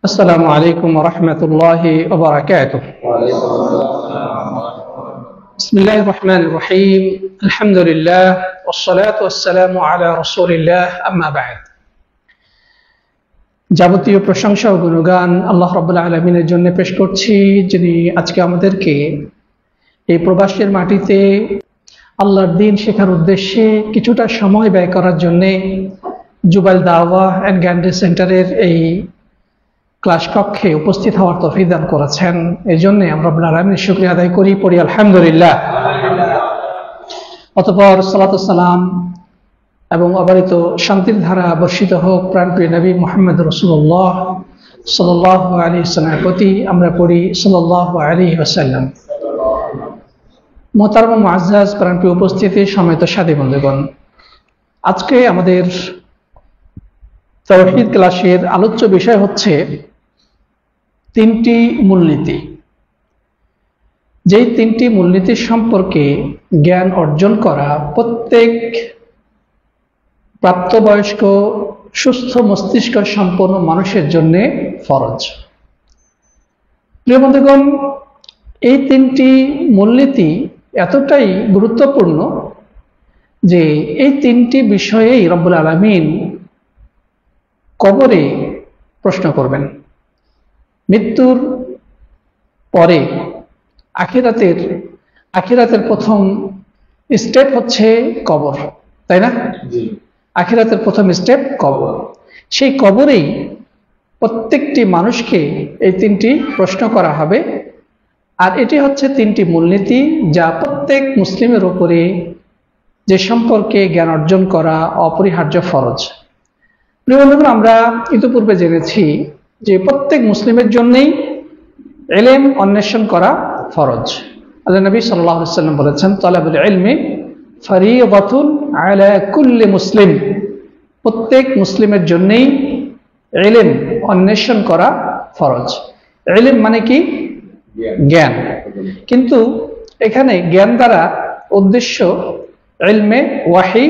السلام عليكم ورحمة الله وبركاته. بسم الله الرحمن الرحيم. الحمد لله والصلاة والسلام على رسول الله أما بعد. যাবতীয় প্রশংসা ও গুণগান আল্লাহ রাব্বুল আলামিনের জন্য পেশ করছি, যিনি আজকে আমাদেরকে এই প্রবাসের মাটিতে আল্লাহর দ্বীন শেখার উদ্দেশ্যে কিছুটা সময় ব্যয় করার জন্য জুবাইল দাওয়া এন্ড জ্ঞান সেন্টারের এই ক্লাস কক্ষে উপস্থিত হওয়ার তৌফিক দান করেছেন। এই জন্য আমরা রব্বুল আলামিনের শুকরিয়া আদায় করি, পড়ি আলহামদুলিল্লাহ। অতঃপর সালাত ও সালাম এবং অবারিত শান্তির ধারা বর্ষিত হোক প্রাণপ্রিয় নবী মুহাম্মদ রাসূলুল্লাহ সাল্লাল্লাহু আলাইহি ওয়াসাল্লামের প্রতি। আমরা পড়ি সাল্লাল্লাহু আলাইহি ওয়াসাল্লাম। মুহতারাম ও মুআজ্জাজ প্রাণপ্রিয় উপস্থিতি, সম্মানিত সাথী বন্ধুগণ, আজকে আমাদের তাওহীদ ক্লাসের আলোচ্য বিষয় হচ্ছে তিনটি মূলনীতি। যেই তিনটি মূলনীতি সম্পর্কে জ্ঞান অর্জন করা প্রত্যেক প্রাপ্তবয়স্ক সুস্থ মস্তিষ্ক সম্পন্ন মানুষের জন্য ফরজ। প্রিয় বন্ধুগণ, এই তিনটি মূলনীতি এতটাই গুরুত্বপূর্ণ যে এই তিনটি বিষয়েই রব্বুল আলামিন কবরে প্রশ্ন করবেন। মৃত্যুর পরে আখিরাতের প্রথম স্টেপ হচ্ছে কবর, তাই না? আখিরাতের প্রথম স্টেপ কবর। সেই কবরেই প্রত্যেকটি মানুষকে এই তিনটি প্রশ্ন করা হবে, আর এটি হচ্ছে তিনটি মূলনীতি যা প্রত্যেক মুসলিমের উপরে যে সম্পর্কে জ্ঞান অর্জন করা অপরিহার্য ফরজ। প্রিয় বন্ধুগণ, আমরা ইতিপূর্বে জেনেছি যে প্রত্যেক মুসলিমের জন্যই ইলম অন্বেষণ করা ফরজ। আল্লাহ নবী সাল্লাল্লাহু আলাইহি ওয়াসাল্লাম বলেছেন, তালাবুল ইলমি ফরিয়দাতুন আলা কুল্লি মুসলিম। প্রত্যেক মুসলিমের জন্যই ইলম অন্বেষণ করা ফরজ। ইলম মানে কি? জ্ঞান। কিন্তু এখানে জ্ঞান দ্বারা উদ্দেশ্য ইলমে ওয়াহি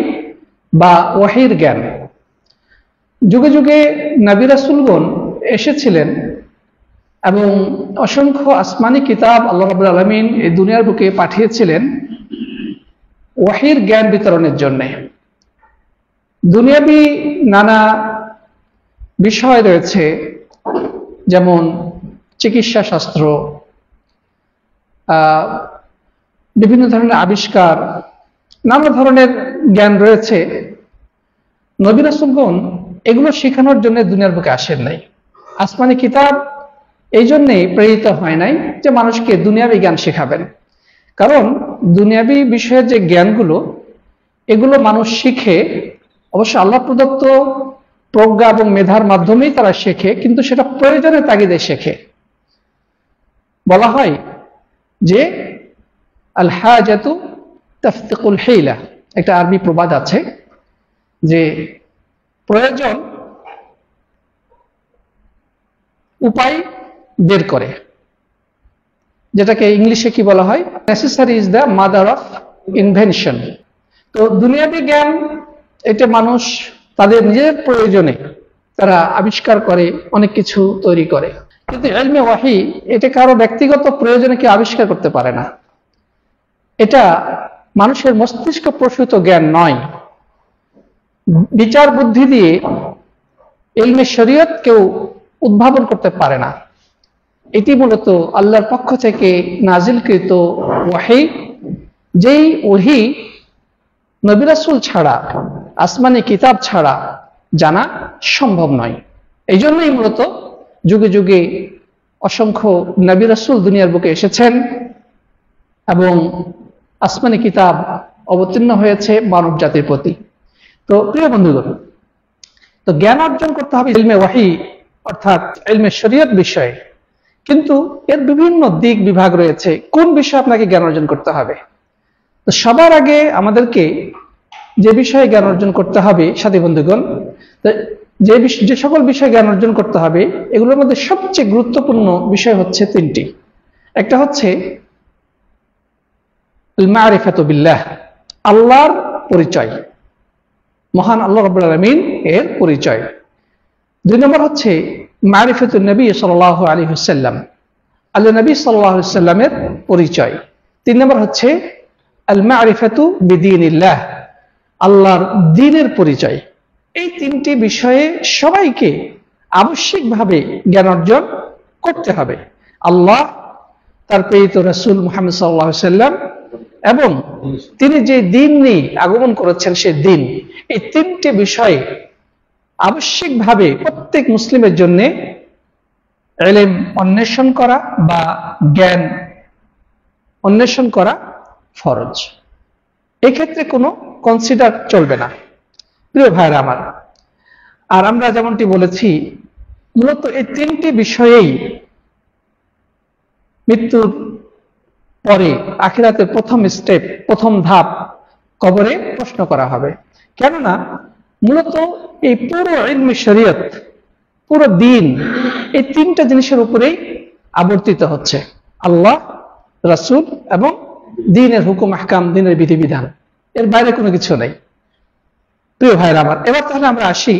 বা ওয়াহির জ্ঞান। যুগে যুগে নবী রাসূলগণ এসেছিলেন এবং অসংখ্য আসমানি কিতাব আল্লাহ রাব্বুল আলামিন এই দুনিয়ার বুকে পাঠিয়েছিলেন ওয়াহির জ্ঞান বিতরণের জন্য। দুনিয়াবি নানা বিষয় রয়েছে, যেমন চিকিৎসা শাস্ত্র, বিভিন্ন ধরনের আবিষ্কার, নানা ধরনের জ্ঞান রয়েছে। নবী রাসূলগণ এগুলো শেখানোর জন্য দুনিয়ার বুকে আসেন নাই। আসমানি কিতাব এই জন্যে প্রেরিত হয় নাই যে মানুষকে দুনিয়াবি জ্ঞান শেখাবেন, কারণ দুনিয়াবি বিষয়ের যে জ্ঞানগুলো এগুলো মানুষ শিখে, অবশ্য আল্লাহ প্রদত্ত প্রজ্ঞা এবং মেধার মাধ্যমেই তারা শেখে, কিন্তু সেটা প্রয়োজনের তাগিদে শেখে। বলা হয় যে আল হাজাতু তাফতিকুল হিলা, একটা আরবি প্রবাদ আছে যে প্রয়োজন উপায় বের করে, যেটাকে ইংলিশে কি বলা হয়? Necessary is the mother of invention. তো দুনিয়াবি জ্ঞান এটা মানুষ তাদের নিজের প্রয়োজনে তারা আবিষ্কার করে, অনেক কিছু তৈরি করে, কিন্তু ইলমে ওয়াহি এটা কারো ব্যক্তিগত প্রয়োজনে কেউ আবিষ্কার করতে পারে না। এটা মানুষের মস্তিষ্ক প্রসূত জ্ঞান নয়। বিচার বুদ্ধি দিয়ে ইলমে শরীয়ত কেউ উদ্ভাবন করতে পারে না। এটি মূলত আল্লাহর পক্ষ থেকে নাজিলকৃত ওয়াহি, যেই ওয়াহি নবী রাসূল ছাড়া, আসমানি কিতাব ছাড়া জানা সম্ভব নয়। এই জন্যই মূলত যুগে যুগে অসংখ্য নবী রাসূল দুনিয়ার বুকে এসেছেন এবং আসমানি কিতাব অবতীর্ণ হয়েছে মানব জাতির প্রতি। তো প্রিয় বন্ধুগণ, তো জ্ঞান অর্জন করতে হবে ইলমে ওয়াহি অর্থাৎ ইলমে শরীয়ত বিষয়ে, কিন্তু এর বিভিন্ন দিক বিভাগ রয়েছে। কোন বিষয়ে আপনাকে জ্ঞান অর্জন করতে হবে? তো সবার আগে আমাদেরকে যে বিষয়ে জ্ঞান অর্জন করতে হবে সাথী বন্ধুগণ, যে সকল বিষয়ে জ্ঞান অর্জন করতে হবে এগুলোর মধ্যে সবচেয়ে গুরুত্বপূর্ণ বিষয় হচ্ছে তিনটি। একটা হচ্ছে আল মারিফাতু বিল্লাহ, আল্লাহর পরিচয়, মহান আল্লাহ রাব্বুল আলামিন এর পরিচয়। দুই নম্বর হচ্ছে মারিফাতুন নবী সাল্লাল্লাহু আলাইহি ওয়াসাল্লাম, আল্লাহ নবী সাল্লাল্লাহু আলাইহি ওয়াসাল্লামের পরিচয়। 3 নম্বর হচ্ছে আল মারিফাতু বিদীনিল্লাহ, আল্লাহর দ্বীনের পরিচয়। এই 3টি বিষয়ে সবাইকে আবশ্যিকভাবে জ্ঞান অর্জন করতে হবে। আল্লাহ, তার প্রেরিত রাসূল মুহাম্মদ সাল্লাল্লাহু আলাইহি ওয়াসাল্লাম এবং তিনি যে দ্বীন নিয়ে আগমন করেছেন সেই দ্বীন, এই 3টি বিষয়ে আবশ্যিকভাবে প্রত্যেক মুসলিমের জন্য ইলম অন্বেষণ করা বা জ্ঞান অন্বেষণ করা ফরজ। এক্ষেত্রে কোনো কনসিডার চলবে না, প্রিয় ভাইরা আমার। আর আমরা যেমনটি বলেছি, মূলত এই 3টি বিষয়েই মৃত্যুর পরে আখিরাতের প্রথম স্টেপ, প্রথম ধাপ, কবরে প্রশ্ন করা হবে। কেননা মূলত এই পুরো ইলমে শরীয়ত, পুরো দ্বীন এই 3টা জিনিসের উপরেই আবর্তিত হচ্ছে, আল্লাহ, রাসূল এবং দ্বীনের হুকুম আহকাম, দ্বীনের বিধিবিধান, এর বাইরে কোনো কিছু নেই। প্রিয় ভাইরা আমার, এবার তাহলে আমরা আসি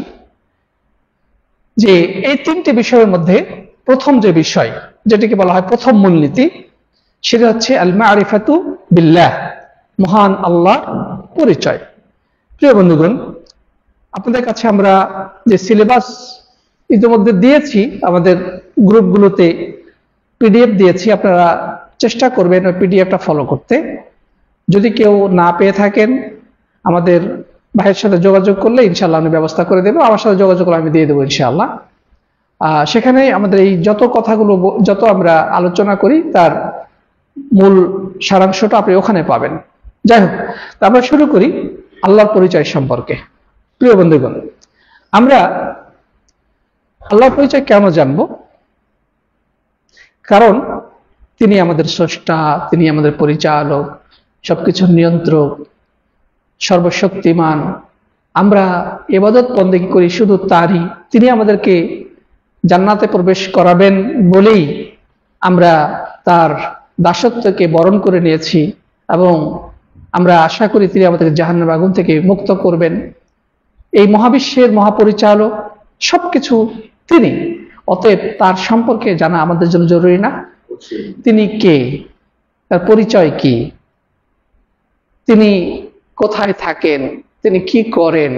যে এই 3টি বিষয়ের মধ্যে প্রথম যে বিষয়, যেটিকে বলা হয় প্রথম মূলনীতি, সেটা হচ্ছে আল মারিফাতু বিল্লাহ, মহান আল্লাহর পরিচয়। প্রিয় বন্ধুগণ, আপনাদের কাছে আমরা যে সিলেবাস ইতিমধ্যে দিয়েছি, আমাদের গ্রুপগুলোতে পিডিএফ দিয়েছি, আপনারা চেষ্টা করবেন ওই পিডিএফটা ফলো করতে। যদি কেউ না পেয়ে থাকেন, আমাদের ভাইয়ের সাথে যোগাযোগ করলে ইনশাআল্লাহ আমি ব্যবস্থা করে দেবো, আমার সাথে যোগাযোগ করলে আমি দিয়ে দেবো ইনশাআল্লাহ। সেখানে আমাদের এই যত কথাগুলো, যত আমরা আলোচনা করি, তার মূল সারাংশটা আপনি ওখানে পাবেন। যাই হোক, আমরা শুরু করি আল্লাহর পরিচয় সম্পর্কে। প্রিয় বন্ধুগণ, আমরা আল্লাহর পরিচয় কেন জানব? কারণ তিনি আমাদের স্রষ্টা, তিনি আমাদের পরিচালক, সবকিছুর নিয়ন্ত্রক, সর্বশক্তিমান। আমরা ইবাদত বন্দেগী করি শুধু তারই। তিনি আমাদেরকে জান্নাতে প্রবেশ করাবেন বলেই আমরা তার দাসত্বকে বরণ করে নিয়েছি এবং আমরা আশা করি তিনি আমাদেরকে জাহান্নামের আগুন থেকে মুক্ত করবেন। এই মহাবিশ্বের মহাপরিচালক, সবকিছু তিনি। অতএব তার সম্পর্কে জানা আমাদের জন্য জরুরি না? তিনি কে, তার পরিচয় কি, তিনি কোথায় থাকেন, তিনি কি করেন,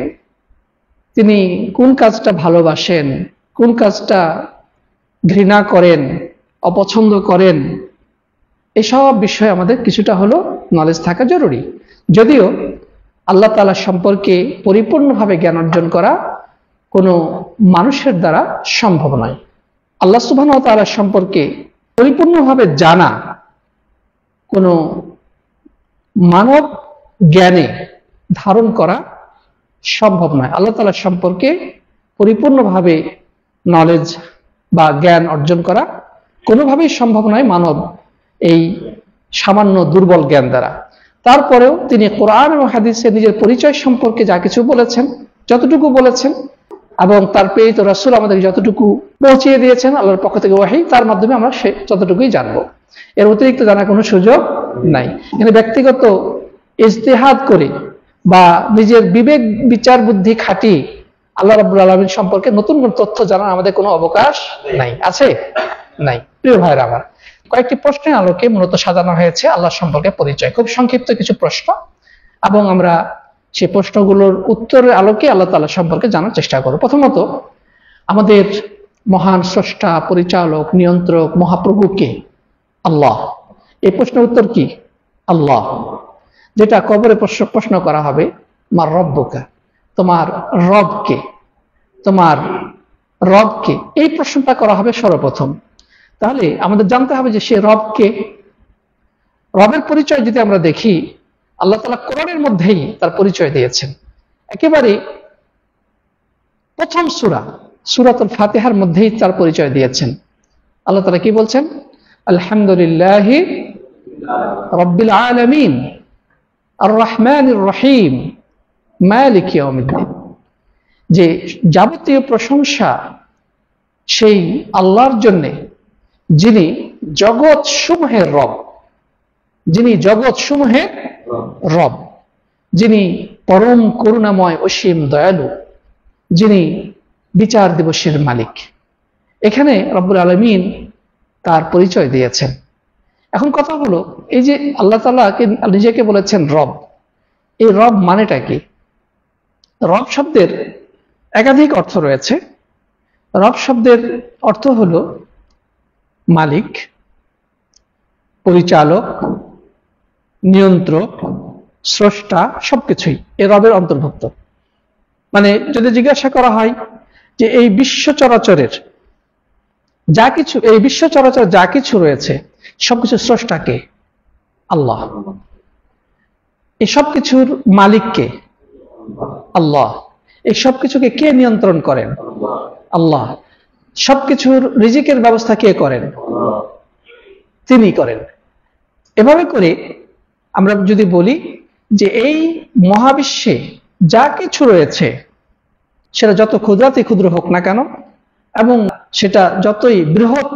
তিনি কোন কাজটা ভালোবাসেন, কোন কাজটা ঘৃণা করেন, অপছন্দ করেন, এসব বিষয়ে আমাদের কিছুটা হলো নলেজ থাকা জরুরি। যদিও আল্লাহ তাআলা সম্পর্কে পরিপূর্ণভাবে জ্ঞান অর্জন করা কোনো মানুষের দ্বারা সম্ভব নয়। আল্লাহ সুবহানাহু ওয়া তাআলা সম্পর্কে পরিপূর্ণভাবে জানা কোনো মানব জ্ঞানে ধারণ করা সম্ভব নয়। আল্লাহ তাআলা সম্পর্কে পরিপূর্ণভাবে নলেজ বা জ্ঞান অর্জন করা কোনোভাবেই সম্ভব নয় মানব এই সামান্য দুর্বল জ্ঞান দ্বারা। তারপরেও তিনি কোরআন এবং হাদিসে নিজের পরিচয় সম্পর্কে যা কিছু বলেছেন, যতটুকু বলেছেন, এবং তার প্রেরিত রাসূল আমাদের যতটুকু পৌঁছিয়ে দিয়েছেন আল্লাহর পক্ষ থেকে ওহী, তার মাধ্যমে আমরা সে যতটুকুই জানবো, এর অতিরিক্ত জানার কোনো সুযোগ নাই। এখানে ব্যক্তিগত ইজতিহাদ করে বা নিজের বিবেক বিচার বুদ্ধি খাটিয়ে আল্লাহ রাব্বুল আলামিন সম্পর্কে নতুন কোন তথ্য জানার আমাদের কোনো অবকাশ নাই। আছে? নাই। প্রিয় ভাইরা আমার, কয়েকটি প্রশ্নের আলোকে মূলত সাজানো হয়েছে আল্লাহ সম্পর্কে পরিচয়। খুব সংক্ষিপ্ত কিছু প্রশ্ন, এবং আমরা সেই প্রশ্নগুলোর উত্তরের আলোকে আল্লাহ তাআলা সম্পর্কে জানার চেষ্টা করব। প্রথমত, আমাদের মহান স্রষ্টা, পরিচালক, নিয়ন্ত্রক, মহাপ্রভু কে? আল্লাহ। এই প্রশ্নের উত্তর কি? আল্লাহ। যেটা কবরে প্রশ্ন করা হবে, মার রব্বুকা, তোমার রব কে, তোমার রব কে, এই প্রশ্নটা করা হবে সর্বপ্রথম। তাহলে আমাদের জানতে হবে যে সে রব কে। রবের পরিচয় যদি আমরা দেখি, আল্লাহ তাআলা কোরআনের মধ্যেই তার পরিচয় দিয়েছেন। একেবারে প্রথম সূরাতুল ফাতিহার মধ্যেই তার পরিচয় দিয়েছেন। আল্লাহ তাআলা কি বলছেন? আলহামদুলিল্লাহি রাব্বিল আলামিন আর রহমানির রহিম মালিক ইয়াউমিদ্দিন। যে যাবতীয় প্রশংসা সেই আল্লাহর জন্যে, যিনি জগৎ সমূহের রব, যিনি জগৎ সমূহের রব, যিনি পরম করুণাময় অসীম দয়ালু, যিনি বিচার দিবসের মালিক। এখানে রব্বুল আলামিন তার পরিচয় দিয়েছেন। এখন কথা হলো, এই যে আল্লাহ তাআলা নিজেকে বলেছেন রব, এই রব মানেটা কি? রব শব্দের একাধিক অর্থ রয়েছে। রব শব্দের অর্থ হলো মালিক, পরিচালক, নিয়ন্ত্রক, স্রষ্টা, সবকিছুই এই রবের অন্তর্ভুক্ত। মানে যদি জিজ্ঞাসা করা হয় যে এই বিশ্ব চরাচরের যা কিছু, এই বিশ্ব চরাচর যা কিছু রয়েছে সবকিছু স্রষ্টা কে? আল্লাহ। এই সবকিছুর মালিক কে? আল্লাহ। এই সবকিছুকে কে নিয়ন্ত্রণ করেন? আল্লাহ। সবকিছুর রিজিকের ব্যবস্থা কে করেন? তিনি করেন। এভাবে করে আমরা যদি বলি যে এই মহাবিশ্বে যা কিছু রয়েছে সেটা যত ক্ষুদ্রাতি ক্ষুদ্র হোক না কেন এবং সেটা যতই বৃহৎ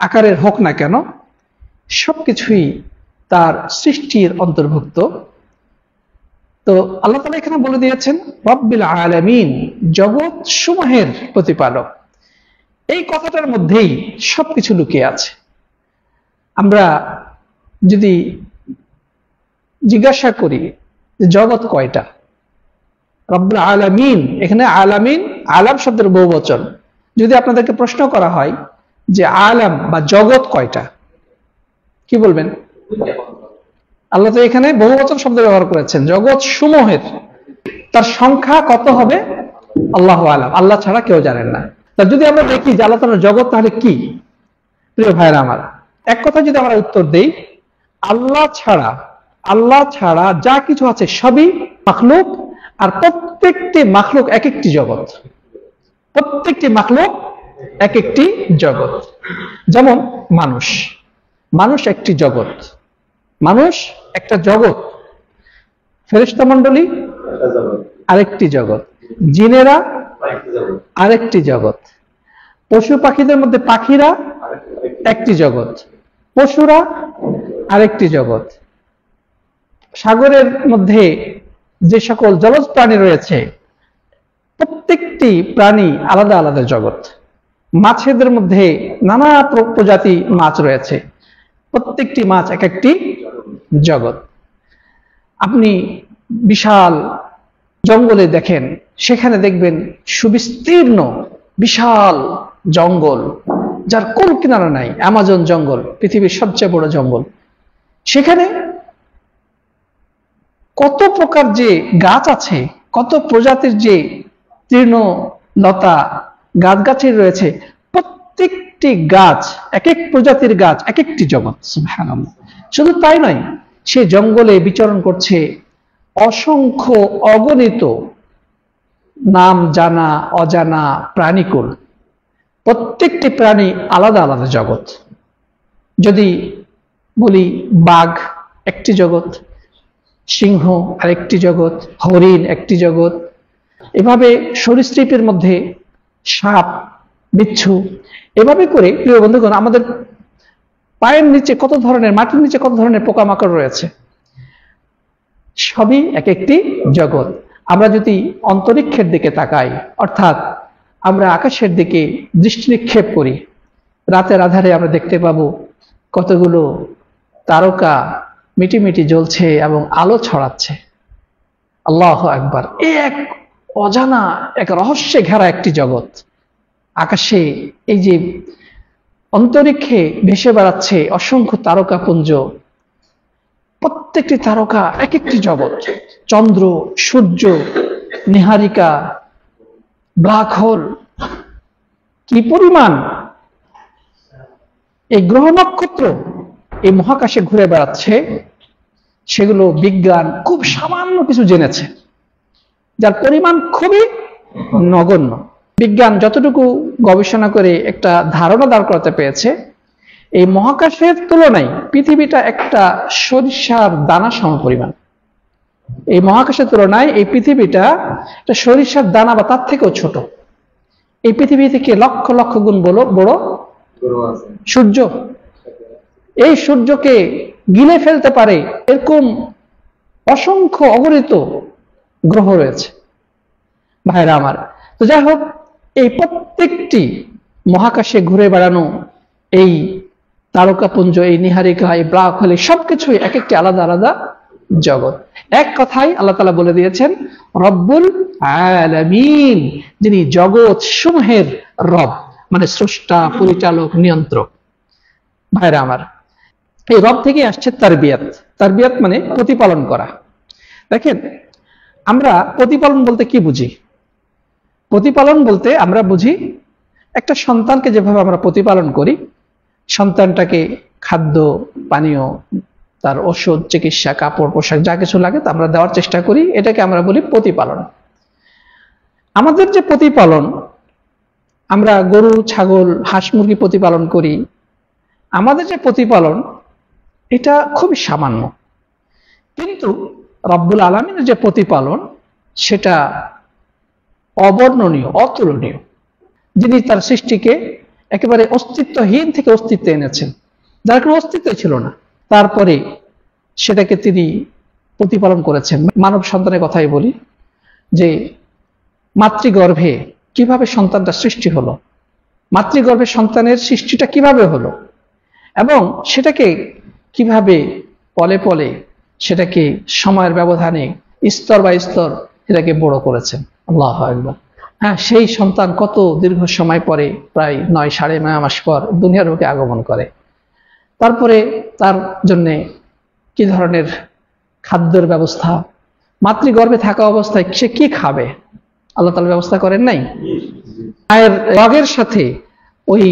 আকারের হোক না কেন, সবকিছুই তার সৃষ্টির অন্তর্ভুক্ত। তো আল্লাহ তাআলা এখানে বলে দিয়েছেন রব্বিল আলামিন, জগৎ সমূহের প্রতিপালক। এই কথাটার মধ্যেই সবকিছু লুকিয়ে আছে। আমরা যদি জিজ্ঞাসা করি যে জগৎ কয়টা, রব্বুল আলামিন, এখানে আলামিন আলাম শব্দের বহুবচন। যদি আপনাদেরকে প্রশ্ন করা হয় যে আলাম বা জগৎ কয়টা, কি বলবেন? আল্লাহ তো এখানে বহুবচন শব্দ ব্যবহার করেছেন, জগৎ সমূহের। তার সংখ্যা কত হবে আল্লাহু আলাম, আল্লাহ ছাড়া কেউ জানেন না। তা যদি আমরা দেখি যে আল্লাহ তাআলার জগৎ তাহলে কি, প্রিয় ভাইরা আমার, এক কথা যদি আমরা উত্তর দেই, আল্লাহ ছাড়া যা কিছু আছে সবই মাখলুক। আর প্রত্যেকটি মাখলুক এক একটি জগৎ, প্রত্যেকটি মাখলুক এক একটি জগৎ। যেমন মানুষ একটি জগৎ, মানুষ একটা জগৎ, ফেরেশতা মণ্ডলী আরেকটি জগৎ, জিনেরা আরেকটি জগৎ, পশু পাখিদের মধ্যে পাখিরা একটি জগৎ, পশুরা আরেকটি জগৎ, সাগরের মধ্যে যে সকল জলজ প্রাণী রয়েছে প্রত্যেকটি প্রাণী আলাদা আলাদা জগৎ, মাছেদের মধ্যে নানা প্রজাতি মাছ রয়েছে, প্রত্যেকটি মাছ এক একটি জগৎ। আপনি বিশাল জঙ্গলে দেখেন, সেখানে দেখবেন সুবিস্তীর্ণ বিশাল জঙ্গল, যার কোন কিনারা নাই, অ্যামাজন জঙ্গল, পৃথিবীর সবচেয়ে বড় জঙ্গল। সেখানে কত প্রকার যে গাছ আছে, কত প্রজাতির যে তৃণ লতা গাছগাছালি রয়েছে, প্রত্যেকটি গাছ এক এক প্রজাতির গাছ এক একটি জগৎ। সুবহানাল্লাহ। শুধু তাই নয়, সে জঙ্গলে বিচরণ করছে অসংখ্য অগণিত নাম জানা অজানা প্রাণীকুল, প্রত্যেকটি প্রাণী আলাদা আলাদা জগৎ। যদি বলি বাঘ একটি জগৎ, সিংহ আরেকটি জগৎ, হরিণ একটি জগৎ, এভাবে সরীসৃপের মধ্যে সাপ, বিচ্ছু, এভাবে করে প্রিয় বন্ধুগণ আমাদের পায়ের নিচে কত ধরনের, মাটির নিচে কত ধরনের পোকামাকড় রয়েছে, সবই এক একটি জগৎ। আমরা যদি অন্তরিক্ষের দিকে তাকাই, অর্থাৎ আমরা আকাশের দিকে দৃষ্টি নিক্ষেপ করি, রাতের আধারে আমরা দেখতে পাবো কতগুলো তারকা মিটিমিটি জ্বলছে এবং আলো ছড়াচ্ছে। আল্লাহু আকবার। এক অজানা, এক রহস্যে ঘেরা একটি জগৎ। আকাশে এই যে অন্তরিক্ষে ভেসে বেড়াচ্ছে অসংখ্য তারকাপুঞ্জ, প্রত্যেকটি তারকা এক একটি জগৎ। চন্দ্র, সূর্য, নীহারিকা, ব্ল্যাক হোল, কি পরিমাণ এই গ্রহ নক্ষত্র এই মহাকাশে ঘুরে বেড়াচ্ছে, সেগুলো বিজ্ঞান খুব সামান্য কিছু জেনেছে, যার পরিমাণ খুবই নগণ্য। বিজ্ঞান যতটুকু গবেষণা করে একটা ধারণা দাঁড় করাতে পেরেছে, এই মহাকাশের তুলনায় পৃথিবীটা একটা সরিষার দানা সমপরিমাণ। এই মহাকাশের তুলনায় এই পৃথিবীটা একটা সরিষার দানা বা তার থেকেও ছোট। এই পৃথিবী থেকে লক্ষ লক্ষ গুণ বড় সূর্য। এই সূর্যকে গিলে ফেলতে পারে এরকম অসংখ্য অগণিত গ্রহ রয়েছে। ভাইরা আমার, তো যাই হোক, এই প্রত্যেকটি মহাকাশে ঘুরে বেড়ানো এই তারকাপুঞ্জ, এই নীহারিকা, এই ব্ল্যাক হোল, সবকিছুই এক একটি আলাদা আলাদা জগৎ। এক কথায় আল্লাহ তাআলা বলে দিয়েছেন রব্বুল আলামিন, যিনি জগৎ সমূহের রব, মানে স্রষ্টা, পরিচালক, নিয়ন্ত্রক। ভাইরা আমার, এই রব থেকে আসছে তারবিয়াত। তারবিয়াত মানে প্রতিপালন করা। দেখেন, আমরা প্রতিপালন বলতে কি বুঝি? প্রতিপালন বলতে আমরা বুঝি একটা সন্তানকে যেভাবে আমরা প্রতিপালন করি, সন্তানটাকে খাদ্য, পানীয়, তার ওষুধ, চিকিৎসা, কাপড়, পোশাক যা কিছু লাগে তা আমরা দেওয়ার চেষ্টা করি, এটাকে আমরা বলি প্রতিপালন। আমাদের যে প্রতিপালন, আমরা গরু, ছাগল, হাঁস, মুরগি প্রতিপালন করি, আমাদের যে প্রতিপালন এটা খুবই সামান্য। কিন্তু রব্বুল আলামিনের যে প্রতিপালন সেটা অবর্ণনীয়, অতুলনীয়। যিনি তার সৃষ্টিকে একেবারে অস্তিত্বহীন থেকে অস্তিত্বে এনেছেন, যার কোনো অস্তিত্ব ছিল না, তারপরে সেটাকে তিনি প্রতিপালন করেছেন। মানব সন্তানের কথাই বলি, যে মাতৃগর্ভে কিভাবে সন্তানটা সৃষ্টি হলো, মাতৃগর্ভে সন্তানের সৃষ্টিটা কিভাবে হলো, এবং সেটাকে কিভাবে পলে পলে সেটাকে সময়ের ব্যবধানে স্তর বাই স্তর এটাকে বড় করেছেন। আল্লাহু আকবার। হ্যাঁ, সেই সন্তান কত দীর্ঘ সময় পরে, প্রায় 9-9.5 মাস পর দুনিয়ার বুকে আগমন করে। তারপরে তার জন্য কি ধরনের খাদ্যের ব্যবস্থা, মাতৃগর্ভে থাকা অবস্থায় সে কি খাবে আল্লাহ তাআলা ব্যবস্থা করেন নাই? মায়ের রগের সাথে ওই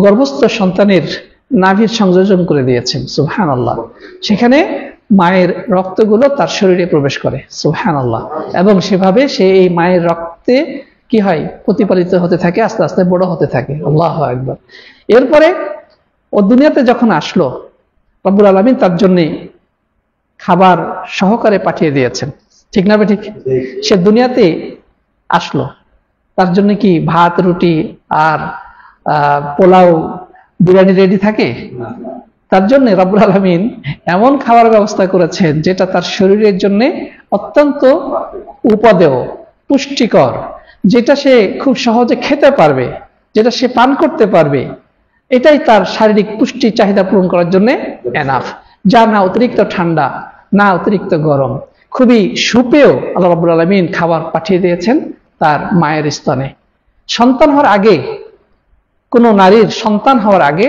গর্ভস্থ সন্তানের নাভির সংযোজন করে দিয়েছেন। সুবহানাল্লাহ। সেখানে মায়ের রক্তগুলো তার শরীরে প্রবেশ করে। সুবহানাল্লাহ। এবং সেভাবে সে এই মায়ের রক্তে কি হয়, প্রতিপালিত হতে থাকে, আস্তে আস্তে বড় হতে থাকে। আল্লাহু আকবার। এরপরে ও দুনিয়াতে যখন আসলো, রব্বুল আলামিন তার জন্য খাবার সহকারে পাঠিয়ে দিয়েছেন। ঠিক না ঠিক? সে দুনিয়াতে আসলো, তার জন্য কি ভাত, রুটি আর পোলাও, বিরিয়ানি রেডি থাকে? তার জন্য রব্বুল আলামিন এমন খাবার ব্যবস্থা করেছেন যেটা তার শরীরের জন্য অত্যন্ত উপদেয়, পুষ্টিকর, যেটা সে খুব সহজে খেতে পারবে, যেটা সে পান করতে পারবে। এটাই তার শারীরিক পুষ্টি চাহিদা পূরণ করার জন্য এনাফ। যা না অতিরিক্ত ঠান্ডা, না অতিরিক্ত গরম, খুবই সুপেয় আল্লাহ রাব্বুল আলামিন খাবার পাঠিয়ে দিয়েছেন তার মায়ের স্তনে। সন্তান হওয়ার আগে, কোন নারীর সন্তান হওয়ার আগে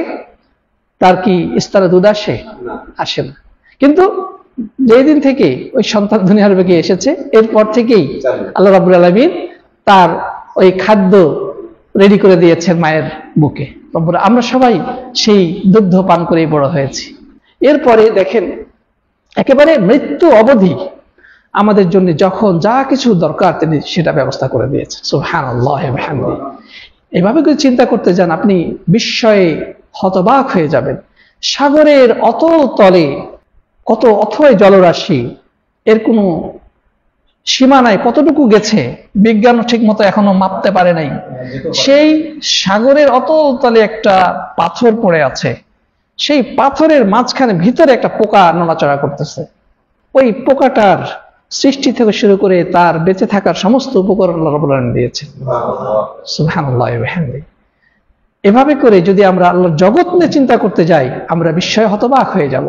তার কি স্তনে দুধ আসে? আসে না। কিন্তু যেই দিন থেকে ওই সন্তান দুনিয়ার বুকে এসেছে, এরপর থেকেই আল্লাহ রাব্বুল আলামিন তার ওই খাদ্য রেডি করে দিয়েছেন মায়ের বুকে। আমরা সবাই সেই দুগ্ধ পান করেই বড় হয়েছি। এরপরে দেখেন, একেবারে মৃত্যু অবধি আমাদের জন্য যখন যা কিছু দরকার তিনি সেটা ব্যবস্থা করে দিয়েছেন। সুবহানাল্লাহ ওয়া বিহামদিহি। এভাবে করে চিন্তা করতে যান, আপনি বিস্ময়ে হতবাক হয়ে যাবেন। সাগরের অতল তলে কত অথই জলরাশি, এর কোনো সীমা নাই, কতটুকু গেছে বিজ্ঞান ঠিক মতো এখনো মাপতে পারে নাই। সেই সাগরের অতল তলে একটা পাথর পড়ে আছে, সেই পাথরের মাঝখানে ভিতরে একটা পোকা নড়াচড়া করতেছে। ওই পোকাটার সৃষ্টি থেকে শুরু করে তার বেঁচে থাকার সমস্ত উপকরণ আল্লাহ রাব্বুল আলামিন দিয়েছেন। সুবহানাল্লাহ ওয়া বিহামদিহি। এভাবে করে যদি আমরা আল্লাহর জগৎ নিয়ে চিন্তা করতে যাই, আমরা বিস্ময়ে হতবাক হয়ে যাব।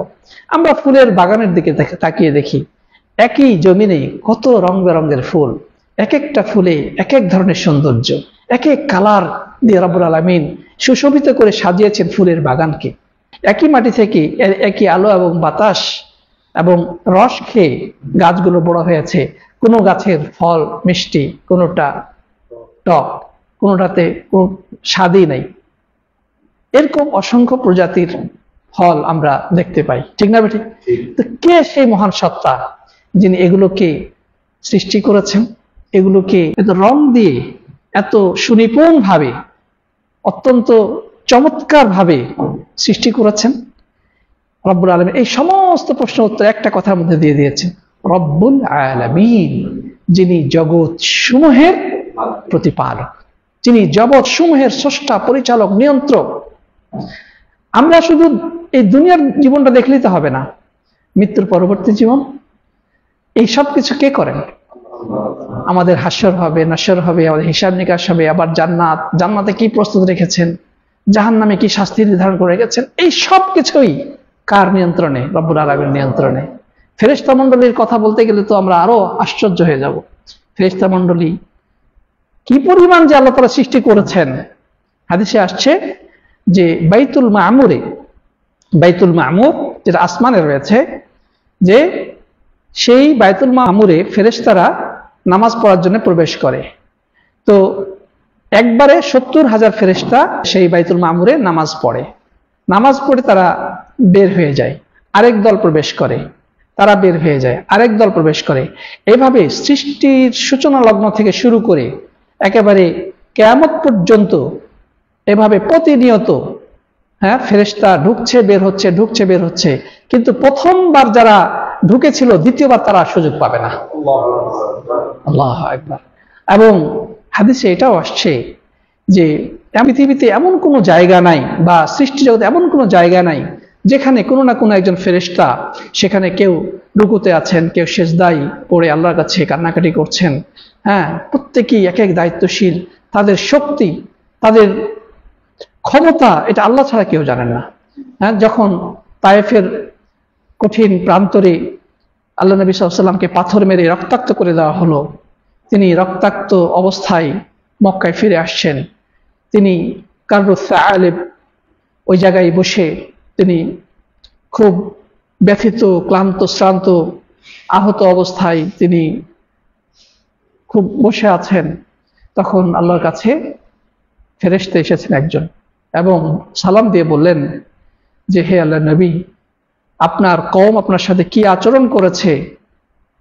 আমরা ফুলের বাগানের দিকে তাকিয়ে দেখি, একই জমিনে কত রং বেরঙের ফুল, এক একটা ফুলে এক এক ধরনের সৌন্দর্য, এক এক কালার দিয়ে রাব্বুল আলামিন সুশোভিত করে সাজিয়েছেন ফুলের বাগানকে। একই মাটি থেকে একই আলো এবং বাতাস এবং রস খেয়ে গাছগুলো বড় হয়েছে। কোনো গাছের ফল মিষ্টি, কোনোটা টক, কোনোটাতে কোনো স্বাদই নাই। এরকম অসংখ্য প্রজাতির ফল আমরা দেখতে পাই। ঠিক না বেঠিক? তো কে সেই মহান সত্তা যিনি এগুলোকে সৃষ্টি করেছেন, এগুলোকে এত রং দিয়ে, এত সুনিপুণ ভাবে, অত্যন্ত চমৎকার ভাবে সৃষ্টি করেছেন? রব্বুল আলামিন এই সমস্ত প্রশ্ন উত্তর একটা কথার মধ্যে দিয়ে দিয়েছেন, রব্বুল আলামিন, যিনি জগৎ সমূহের প্রতিপালক, যিনি জগৎ সমূহের স্রষ্টা, পরিচালক, নিয়ন্ত্রক। আমরা শুধু এই দুনিয়ার জীবনটা দেখলেই তো হবে না, মৃত্যুর পরবর্তী জীবন, এই সব কিছু কে করেন? আমাদের হাস্যর হবে, নশ্বর হবে, আমাদের হিসাব নিকাশ হবে, আবার জান্নাতে কি প্রস্তুত রেখেছেন, জাহান্নামে কি শাস্তি নির্ধারণ করে রেখেছেন, এই সব কিছুই কার নিয়ন্ত্রণে? রব্বুল আলামিনের নিয়ন্ত্রণে। ফেরেশতা মণ্ডলীর কথা বলতে গেলে তো আমরা আরো আশ্চর্য হয়ে যাব। ফেরেশতা মণ্ডলী কি পরিমাণ যে আল্লাহ তাআলা সৃষ্টি করেছেন। হাদিসে আসছে যে বাইতুল মামুর যেটা আসমানে রয়েছে, যে সেই বাইতুল মামুরে ফেরেশতারা নামাজ পড়ার জন্য প্রবেশ করে। তো একবারে 70,000 ফেরেশতা সেই বাইতুল মামুরে নামাজ পড়ে। নামাজ পড়ে তারা বের হয়ে যায়, আরেক দল প্রবেশ করে, তারা বের হয়ে যায়, আরেক দল প্রবেশ করে। এইভাবে সৃষ্টির সূচনা লগ্ন থেকে শুরু করে একেবারে কিয়ামত পর্যন্ত এভাবে প্রতিনিয়ত ফেরেশতা ঢুকছে বের হচ্ছে, ঢুকছে বের হচ্ছে। কিন্তু প্রথমবার যারা ঢুকেছিল দ্বিতীয়বার তারা সুযোগ পাবে না। আল্লাহু আকবার। এবং হাদিসে এটাও আসছে যে পৃথিবীতে এমন কোনো জায়গা নাই, বা সৃষ্টি জগতে এমন কোনো জায়গা নাই যেখানে কোনো না কোনো একজন ফেরেশতা, সেখানে কেউ রুকুতে আছেন, কেউ সিজদায় পড়ে আল্লাহর কাছে কান্নাকাটি করছেন। প্রত্যেকেই এক এক দায়িত্বশীল। তাদের শক্তি, তাদের ক্ষমতা, এটা আল্লাহ ছাড়া কেউ জানেন না। যখন তায়েফের কঠিন প্রান্তরে আল্লাহ নবী সাল্লাল্লাহু আলাইহি ওয়াসাল্লামকে পাথর মেরে রক্তাক্ত করে দেওয়া হলো, তিনি রক্তাক্ত অবস্থায় মক্কায় ফিরে আসছেন। তিনি কাররুস সাআলিব ওই জায়গায় বসে তিনি খুব ব্যথিত, ক্লান্ত, শ্রান্ত, আহত অবস্থায় তিনি খুব বসে আছেন। তখন আল্লাহর কাছে ফেরেশতা এসেছেন একজন, এবং সালাম দিয়ে বললেন যে, হে আল্লাহর নবী, আপনার কওম আপনার সাথে কি আচরণ করেছে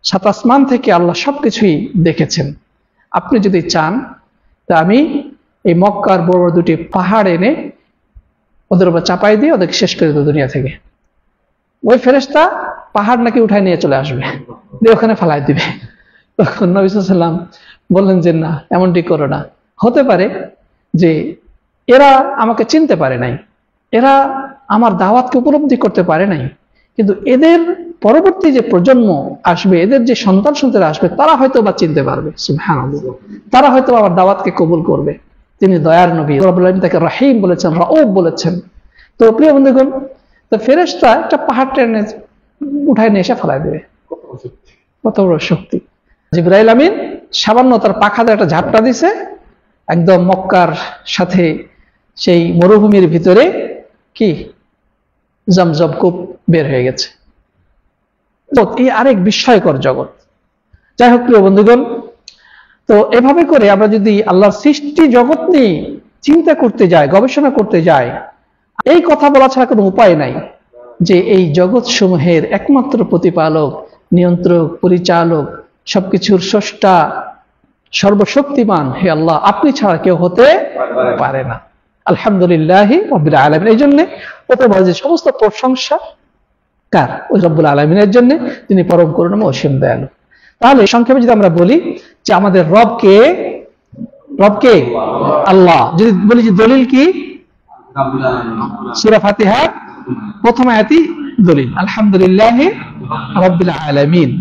সাত আসমান থেকে আল্লাহ সবকিছুই দেখেছেন। আপনি যদি চান তা আমি এই মক্কার বড় বড় দুটি পাহাড় এনে ওদের উপর চাপাই দিয়ে ওদেরকে শেষ করে দেব দুনিয়া থেকে। ওই ফেরেশতা পাহাড় নাকি উঠায় নিয়ে চলে আসবে, দিয়ে ওখানে ফেলাই দিবে। তখন নবী সাল্লাল্লাহু আলাইহি ওয়াসাল্লাম বললেন যে না, এমনটি করো না। হতে পারে যে এরা আমাকে চিনতে পারে নাই, এরা আমার দাওয়াতকে উপলব্ধি করতে পারে নাই, কিন্তু এদের পরবর্তী যে প্রজন্ম আসবে, এদের যে সন্তান সন্ততিরা আসবে, তারা হয়তো বা চিনতে পারবে। সুবহানাল্লাহ, তারা হয়তো আমার দাওয়াতকে কবুল করবে। তিনি দয়ার নবী, রব্বুল আলামিন তাকে রহিম বলেছেন, রাউফ বলেছেন। তো প্রিয় বন্ধুগণ, তো ফেরেশতা একটা পাহাড় টেনে উঠায় নিয়ে এসে ফেলাই দেবে। কত বড় শক্তি! জিবরাইল আমিন সামান্য তার পাখাতে একটা ঝাপটা দিছে, একদম মক্কার সাথে সেই মরুভূমির ভিতরে কি জমজম কূপ বের হয়ে গেছে। তো এই আরেক বিস্ময়কর জগৎ। যাই হোক প্রিয় বন্ধুগণ, তো এভাবে করে আমরা যদি আল্লাহর সৃষ্টি জগৎ নিয়ে চিন্তা করতে যাই, গবেষণা করতে যাই, এই কথা বলা ছাড়া কোনো উপায় নাই যে এই জগৎ সমূহের একমাত্র প্রতিপালক, নিয়ন্ত্রক, পরিচালক, সবকিছুর স্রষ্টা, সর্বশক্তিমান হে আল্লাহ, আপনি ছাড়া কেউ হতে পারে না। আলহামদুলিল্লাহি রাব্বিল আলামিন। এই জন্য প্রথম যে সমস্ত প্রশংসা কার? ওই রব্বুল আলামিনের জন্য, তিনি পরম করুণাময় অসীম দয়ালু। তাহলে সংক্ষেপে যদি আমরা বলি যে আমাদের রবকে আল্লাহ, যদি বলি যে দলিল কি? সূরা ফাতিহা প্রথম আয়াতই দলিল, আলহামদুলিল্লাহি রাব্বিল আলামিন।